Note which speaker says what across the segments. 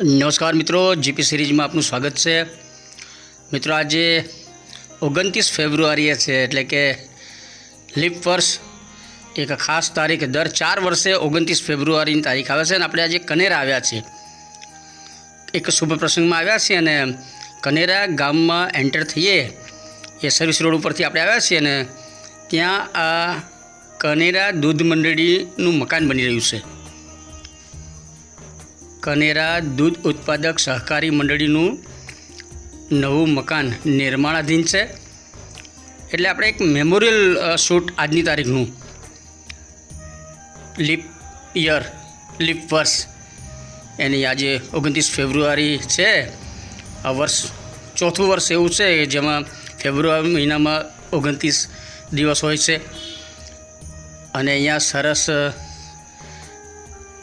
Speaker 1: નમસ્કાર મિત્રો, જીપી સિરીઝમાં આપનું સ્વાગત છે। મિત્રો આજે 29 ફેબ્રુઆરીએ છે, એટલે કે લીપ વર્ષ। એક ખાસ તારીખ દર 4 વર્ષે 29 ફેબ્રુઆરીની તારીખ આવે છે અને આપણે આજે કનેરા આવ્યા છીએ, એક શુભ પ્રસંગમાં આવ્યા છીએ અને કનેરા ગામમાં એન્ટર થઈએ એ સર્વિસ રોડ ઉપરથી આપણે આવ્યા છીએ અને ત્યાં આ કનેરા દૂધ મંડળીનું મકાન બની રહ્યું છે। કનેરા દૂધ ઉત્પાદક સહકારી મંડળીનું નવું મકાન નિર્માણાધીન છે, એટલે આપણે એક મેમોરિયલ શૂટ આજની તારીખનું લીપ વર્ષ એની આજે 29 ફેબ્રુઆરી છે। આ વર્ષ ચોથું વર્ષ એવું છે જેમાં ફેબ્રુઆરી મહિનામાં 29 દિવસ હોય છે અને અહીંયા સરસ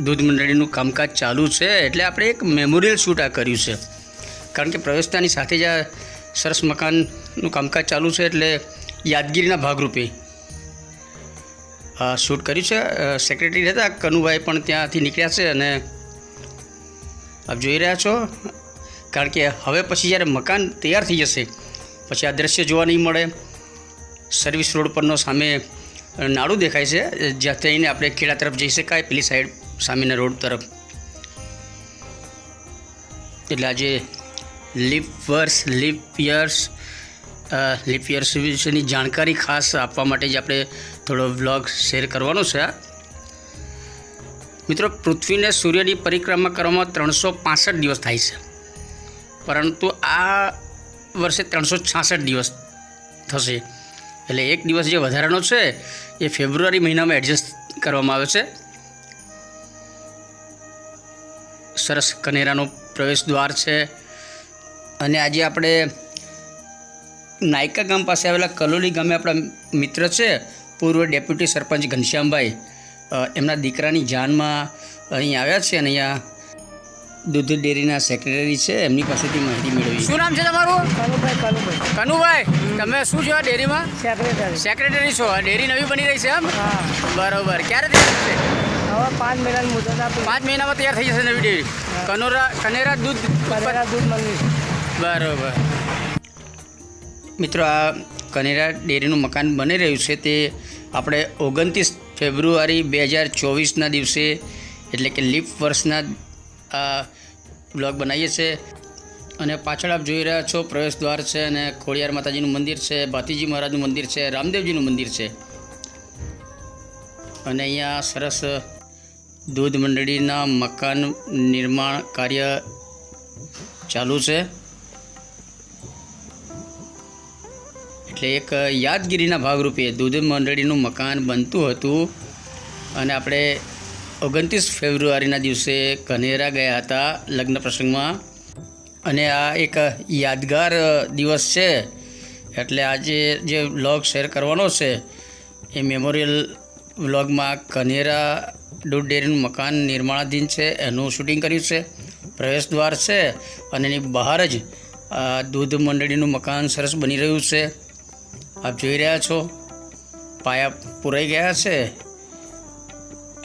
Speaker 1: દૂધ મંડળીનું કામકાજ ચાલુ છે, એટલે આપણે એક મેમોરિયલ શૂટ આ કર્યું છે। કારણ કે પ્રવેશતાની સાથે જ આ સરસ મકાનનું કામકાજ ચાલુ છે, એટલે યાદગીરીના ભાગરૂપે આ શૂટ કર્યું છે। સેક્રેટરી હતા કનુભાઈ પણ ત્યાંથી નીકળ્યા છે અને આપ જોઈ રહ્યા છો, કારણ કે હવે પછી જ્યારે મકાન તૈયાર થઈ જશે પછી આ દ્રશ્ય જોવા નહીં મળે। સર્વિસ રોડ પરનો સામે નાળું દેખાય છે, જ્યાં થઈને આપણે ખેડા તરફ જઈ શકાય, પેલી સાઈડ સામેના રોડ તરફ। એટલે આજે લીપ યર્સ વિશેની જાણકારી ખાસ આપવા માટે જ આપણે થોડો વ્લોગ શેર કરવાનો છે। મિત્રો, પૃથ્વીને સૂર્યની પરિક્રમા કરવામાં 365 દિવસ થાય છે, પરંતુ આ વર્ષે 366 દિવસ થશે, એટલે એક દિવસ જે વધારાનો છે એ ફેબ્રુઆરી મહિનામાં એડજસ્ટ કરવામાં આવે છે। સરસ કનેરાનો પ્રવેશ દ્વાર છે અને આજે આપણે નાયકા ગામ પાસે આવેલા કલોલી ગામે આપણા મિત્ર છે પૂર્વ ડેપ્યુટી સરપંચ ઘનશ્યામભાઈ, એમના દીકરાની જાનમાં અહીં આવ્યા છે અને અહીંયા દૂધ ડેરીના સેક્રેટરી છે, એમની પાસેથી માહિતી મેળવી। શું નામ છે તમારું? કનુભાઈ, તમે શું છો આ ડેરીમાં? સેક્રેટરી છો। આ ડેરી નવી બની રહી છે એમ? બરાબર। ક્યારે તૈયાર થશે?
Speaker 2: હવે 5 મહિનાની મુદત આપી।
Speaker 1: 5 મહિનામાં તૈયાર થઈ જશે નવી ડેરી કનેરા દૂધ
Speaker 2: મંડળી।
Speaker 1: બરાબર। મિત્રો, આ કનેરા ડેરીનું મકાન બની રહ્યું છે તે આપણે 29 ફેબ્રુઆરી 2024ના દિવસે, એટલે કે લીપ વર્ષના આ બ્લોગ બનાવીએ છીએ અને પાછળ આપ જોઈ રહ્યા છો પ્રવેશ દ્વાર છે અને ખોડિયાર માતાજીનું મંદિર છે, ભાતીજી મહારાજનું મંદિર છે, રામદેવજીનું મંદિર છે અને અહીંયા સરસ દૂધ મંડળીના મકાન નિર્માણ કાર્ય ચાલુ છે। એટલે એક યાદગીરીના ભાગરૂપે દૂધ મંડળીનું મકાન બનતું હતું અને આપણે 29 ફેબ્રુઆરીના દિવસે કનેરા ગયા હતા લગ્ન પ્રસંગમાં અને આ એક યાદગાર દિવસ છે, એટલે આજે જે વ્લોગ શેર કરવાનો છે એ મેમોરિયલ વ્લોગમાં કનેરા દૂધ ડેરીનું મકાન નિર્માણાધીન છે એનું શૂટિંગ કર્યું છે। પ્રવેશ દ્વાર છે અને એની બહાર જ આ દૂધ મંડળીનું મકાન સરસ બની રહ્યું છે, આપ જોઈ રહ્યા છો। પાયા પૂરાઈ ગયા છે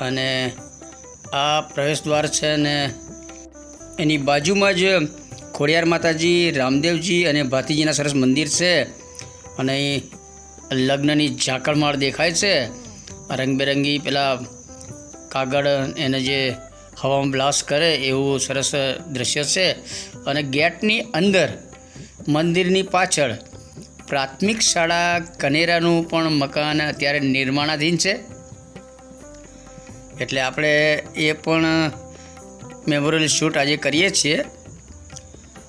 Speaker 1: અને આ પ્રવેશ દ્વાર છે અને એની બાજુમાં જ ખોડિયાર માતાજી, રામદેવજી અને ભાતીજીના સરસ મંદિર છે અને અહીં લગ્નની ઝાકળમાળ દેખાય છે। રંગબેરંગી પેલા કાગળ એને જે હવામાં બ્લાસ્ટ કરે એવું સરસ દૃશ્ય છે અને ગેટની અંદર મંદિરની પાછળ પ્રાથમિક શાળા કનેરાનું પણ મકાન અત્યારે નિર્માણાધીન છે, એટલે આપણે એ પણ મેમોરિયલ શૂટ આજે કરીએ છીએ।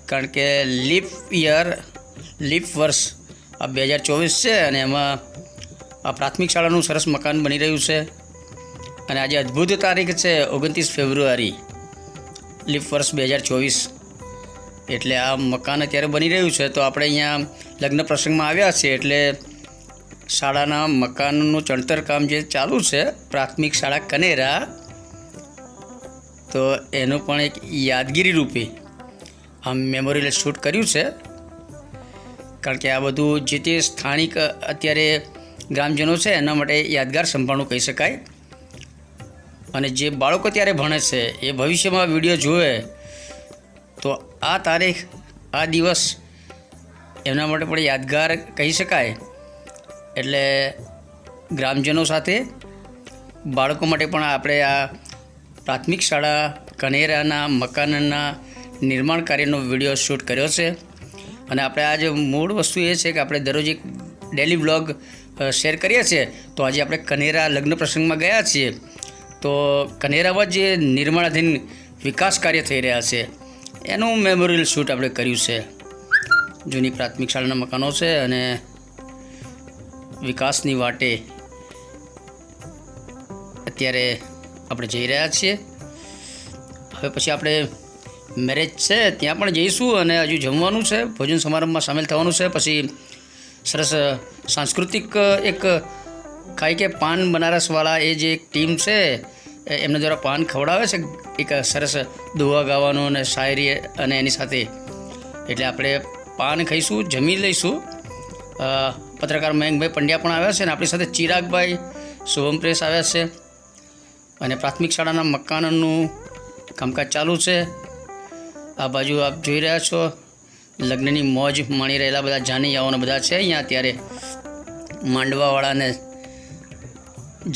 Speaker 1: કારણ કે લીપ વર્ષ આ 2024 છે અને એમાં આ પ્રાથમિક શાળાનું સરસ મકાન બની રહ્યું છે અને આજે અદ્ભુત તારીખ છે 29 ફેબ્રુઆરી લીપ વર્ષ 2024, એટલે આ મકાન અત્યારે બની રહ્યું છે। તો આપણે અહીંયા લગ્ન પ્રસંગમાં આવ્યા છીએ, એટલે શાળાના મકાનનું ચણતર કામ જે ચાલુ છે પ્રાથમિક શાળા કનેરા, તો એનું પણ એક યાદગીરી રૂપે આ મેમોરિયલ શૂટ કર્યું છે। કારણ કે આ બધું જે તે સ્થાનિક અત્યારે ગ્રામજનો છે એના માટે યાદગાર સંભાળનું કહી શકાય અને જે બાળકો ત્યારે ભણે છે એ ભવિષ્યમાં વિડીયો જોવે આ તારીખ, આ દિવસ એમના માટે પણ યાદગાર કહી શકાય. એટલે ગ્રામજનો સાથે બાળકો માટે પણ આપણે આ પ્રાથમિક શાળા કનેરાના મકાનના નિર્માણ કાર્યનો વિડીયો શૂટ કર્યો છે. અને આપણે આજે મૂળ વસ્તુ એ છે કે આપણે દરરોજ એક ડેલી વ્લોગ શેર કરીએ છીએ. તો આજે આપણે કનેરા લગ્ન પ્રસંગમાં ગયા છીએ. તો કનેરામાં જે નિર્માણાધીન વિકાસ કાર્ય થઈ રહ્યા છે એનું મેમોરિયલ શૂટ આપણે કર્યું છે. જૂની પ્રાથમિક શાળાના મકાનો છે અને વિકાસની વાટે અત્યારે આપણે જઈ રહ્યા છીએ. હવે પછી આપણે મેરેજ છે ત્યાં પણ જઈશું અને હજુ જમવાનું છે, ભોજન સમારંભમાં સામેલ થવાનું છે. પછી સરસ સાંસ્કૃતિક એક ખાઈ કે પાન બનારસવાળા એ જે એક ટીમ છે એમના દ્વારા પાન ખવડાવે છે, એક સરસ દુહા ગાવાનું અને શાયરી અને એની સાથે. એટલે આપણે પાન ખાઈશું, જમી લઈશું. પત્રકાર મયંકભાઈ પંડ્યા પણ આવ્યા છે અને આપણી સાથે ચિરાગભાઈ શુભમ પ્રેસ આવ્યા છે. અને પ્રાથમિક શાળાના મકાનનું કામકાજ ચાલુ છે. આ બાજુ આપ જોઈ રહ્યા છો લગ્નની મોજ માણી રહેલા બધા જાનૈયાઓને બધા છે અહીંયા. અત્યારે માંડવાવાળાને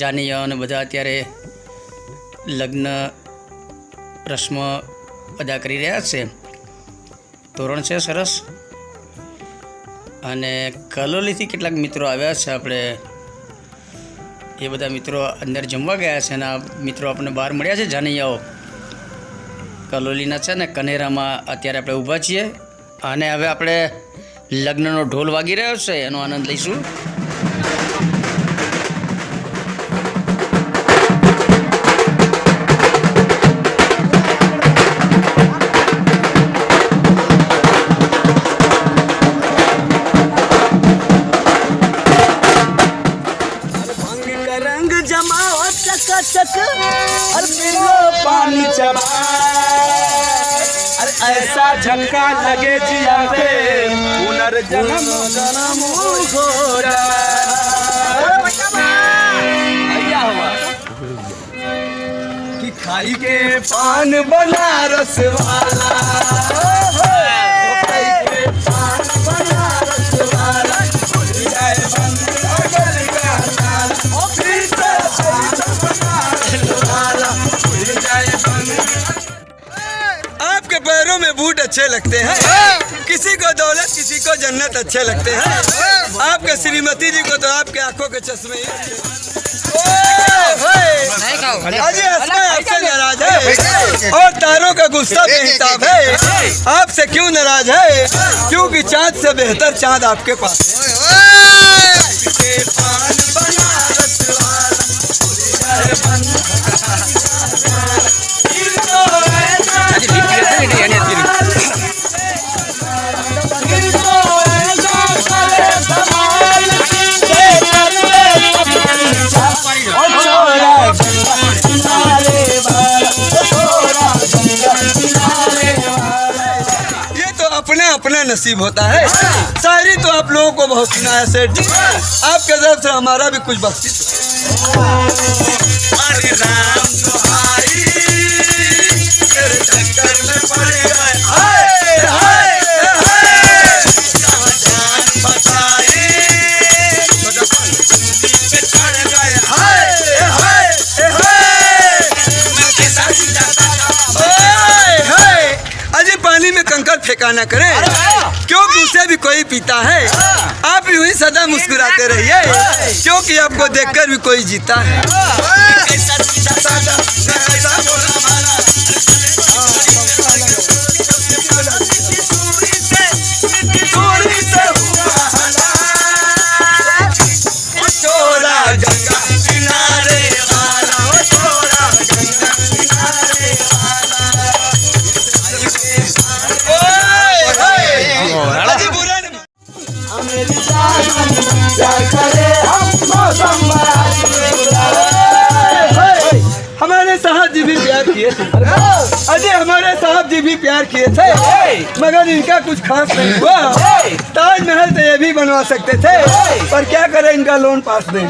Speaker 1: જાનૈયાઓને બધા અત્યારે લગ્ન રસ્મ અદા કરી રહ્યા છે. તોરણ છે સરસ. અને કલોલીથી કેટલાક મિત્રો આવ્યા છે. આપણે એ બધા મિત્રો અંદર જમવા ગયા છે અને આ મિત્રો આપણને બહાર મળ્યા છે જાનૈયાઓ કલોલીના છે ને કનેરામાં અત્યારે આપણે ઊભા છીએ. અને હવે આપણે લગ્નનો ઢોલ વાગી રહ્યો છે એનો આનંદ લઈશું.
Speaker 3: रंग जमाओ चकाचक और पिलो पानी चबा ऐसा झटका लगे जिया पे पुनर्जन्म जन्म हो भैया हुआ कि खाई के पान बनारस वाला खाई के पान बनारस वाला खुल जाए बंद अगर का ताला फिर से वाला खुल जाए बंद. आपके पैरों में बूट अच्छे लगते हैं, किसी को दौलत किसी को जन्नत अच्छे लगते हैं. आपके श्रीमती जी को तो आपके आंखों के चश्मे ही अजय आपसे नाराज है और तारों का गुस्सा बेहिसाब है. आपसे क्यों नाराज है? क्योंकि चांद से बेहतर चांद आपके पास अपना अपना नसीब होता है. शायरी तो आप लोगों को बहुत सुना है सेठ जी, आपके तरफ से हमारा भी कुछ बख्शिश. अरे राम दुहाई तेरे चक्कर में पड़ गए, हाय हाय हाय जान बचाए पे चढ़ गए, हाय हाय हाय. अजी पानी में कंकड़ फेंका न करें, क्योंकि उसे भी कोई पीता है. आप यूं ही सदा मुस्कुराते रहिए, क्योंकि आपको देखकर भी कोई जीता है. हमारे साहब जी भी प्यार किए थे, अजय हमारे साहब जी भी प्यार किए थे, मगर इनका कुछ खास नहीं हुआ. ताजमहल तो ये भी बनवा सकते थे, पर क्या करें इनका लोन पास नहीं.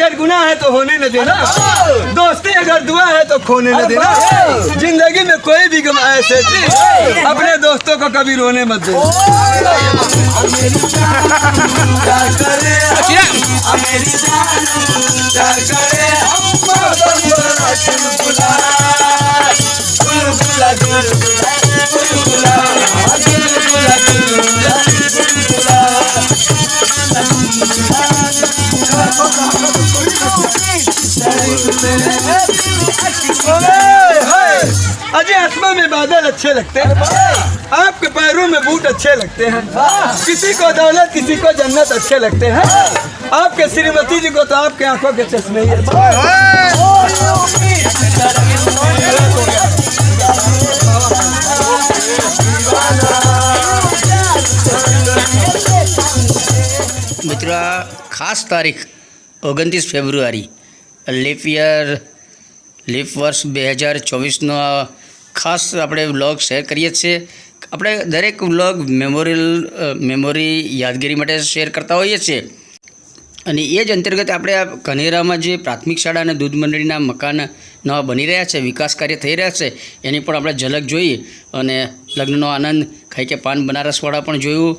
Speaker 3: अगर गुनाह है तो होने न देना, दोस्ती अगर दुआ है तो खोने न देना। जिंदगी में कोई भी गम आए सेठी, अपने दोस्तों को कभी रोने मत देना। क्या करे मेरी जान, क्या करे चुलबुला चुलबुला चुलबुला चुलबुला चुलबुला चुलबुला अजय आसमां में बादल अच्छे लगते हैं, आपके पैरों में बूट अच्छे लगते हैं। किसी को दौलत किसी को जन्नत अच्छे लगते हैं, आपके श्रीमती जी को तो आपके आंखों के चश्मे ही
Speaker 1: મિત્રો આ ખાસ તારીખ 29 ફેબ્રુઆરી લીપ વર્ષ 2024નો ખાસ આપણે વ્લોગ શેર કરીએ છીએ. આપણે દરેક વ્લોગ મેમોરી યાદગીરી માટે શેર કરતા હોઈએ છીએ અને એ જ અંતર્ગત આપણે આ કનેરામાં જે પ્રાથમિક શાળા અને દૂધ મંડળીના મકાન નવા બની રહ્યા છે, વિકાસ કાર્ય થઈ રહ્યા છે, એની પણ આપણે ઝલક જોઈ અને લગ્નનો આનંદ ખાઈ કે પાન બનારસવાળા પણ જોયું.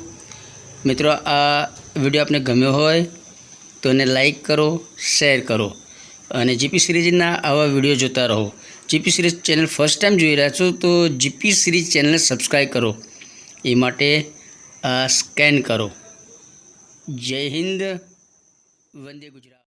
Speaker 1: મિત્રો આ વિડીયો આપને ગમ્યો હોય તો એને લાઈક કરો, શેર કરો અને જીપી સિરીઝના આવા વિડીયો જોતા રહો. GP series channel first time જોઈ રહ્યા છો તો જીપી સિરીઝ ચેનલને સબસ્ક્રાઈબ કરો, એ માટે સ્કેન કરો. જય હિન્દ, વંદે ગુજરાત.